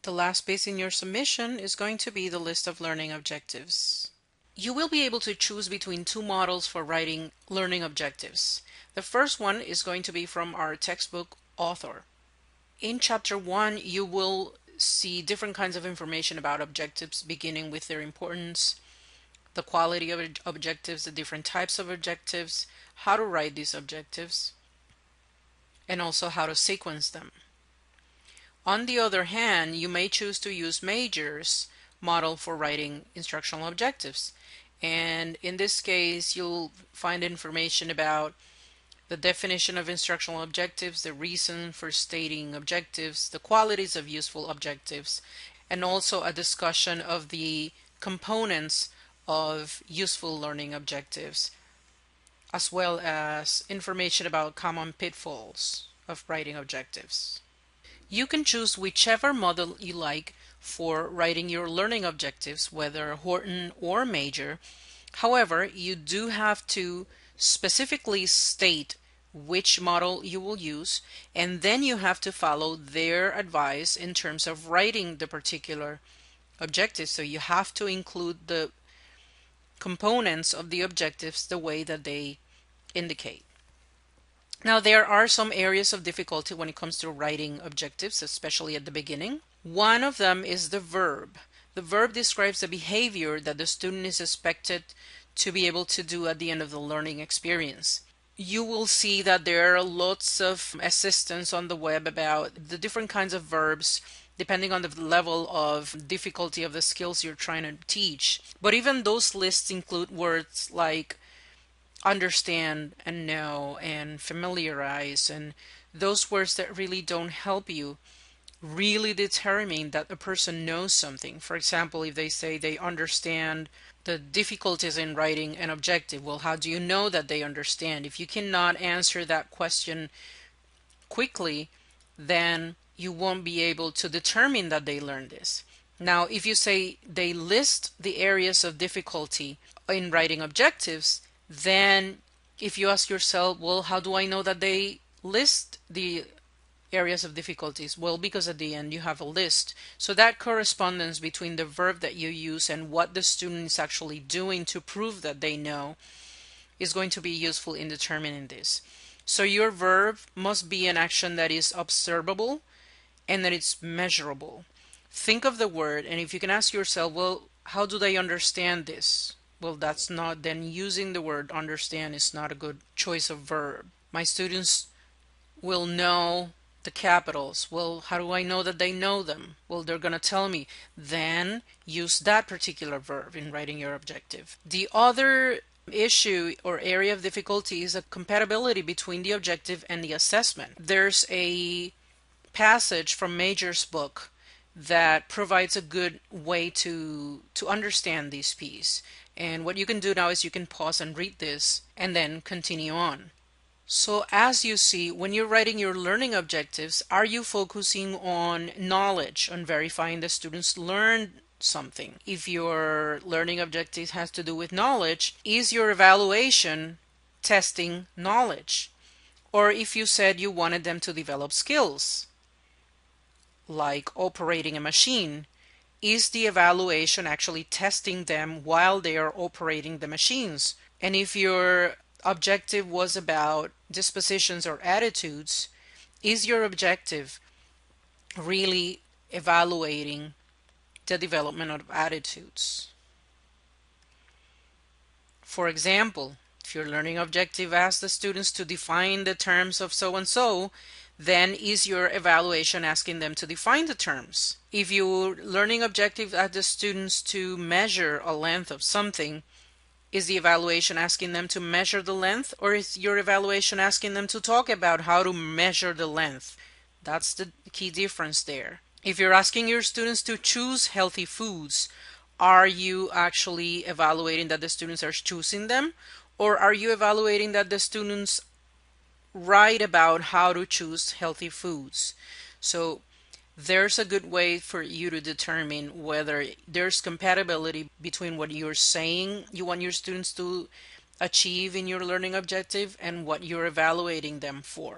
The last piece in your submission is going to be the list of learning objectives. You will be able to choose between two models for writing learning objectives. The first one is going to be from our textbook author. In chapter 1, you will see different kinds of information about objectives, beginning with their importance, the quality of objectives, the different types of objectives, how to write these objectives, and also how to sequence them. On the other hand, you may choose to use Major's model for writing instructional objectives. And in this case, you'll find information about the definition of instructional objectives, the reason for stating objectives, the qualities of useful objectives, and also a discussion of the components of useful learning objectives, as well as information about common pitfalls of writing objectives. You can choose whichever model you like for writing your learning objectives, whether Horton or Major. However, you do have to specifically state which model you will use, and then you have to follow their advice in terms of writing the particular objectives. So you have to include the components of the objectives the way that they indicate. Now, there are some areas of difficulty when it comes to writing objectives, especially at the beginning. One of them is the verb. The verb describes the behavior that the student is expected to be able to do at the end of the learning experience. You will see that there are lots of assistance on the web about the different kinds of verbs depending on the level of difficulty of the skills you're trying to teach. But even those lists include words like understand and know and familiarize, and those words that really don't help you really determine that a person knows something. For example, if they say they understand the difficulties in writing an objective, well, how do you know that they understand? If you cannot answer that question quickly, then you won't be able to determine that they learned this. Now, if you say they list the areas of difficulty in writing objectives, then if you ask yourself, well, how do I know that they list the areas of difficulties? Well, because at the end you have a list. So that correspondence between the verb that you use and what the student is actually doing to prove that they know is going to be useful in determining this. So your verb must be an action that is observable and that it's measurable. Think of the word, and if you can ask yourself, well, how do they understand this? Well, that's not, then using the word understand is not a good choice of verb. My students will know the capitals. Well, how do I know that they know them? Well, they're going to tell me. Then use that particular verb in writing your objective. The other issue or area of difficulty is a compatibility between the objective and the assessment. There's a passage from Major's book that provides a good way to understand this piece. And what you can do now is you can pause and read this and then continue on. So as you see, when you're writing your learning objectives, are you focusing on knowledge, on verifying the students learned something? If your learning objective has to do with knowledge, is your evaluation testing knowledge? Or if you said you wanted them to develop skills, like operating a machine, is the evaluation actually testing them while they are operating the machines? And if your objective was about dispositions or attitudes, is your objective really evaluating the development of attitudes? For example, if your learning objective asks the students to define the terms of so and so, then is your evaluation asking them to define the terms? If your learning objective asks the students to measure a length of something, is the evaluation asking them to measure the length, or is your evaluation asking them to talk about how to measure the length? That's the key difference there. If you're asking your students to choose healthy foods, are you actually evaluating that the students are choosing them, or are you evaluating that the students write about how to choose healthy foods? So there's a good way for you to determine whether there's compatibility between what you're saying you want your students to achieve in your learning objective and what you're evaluating them for.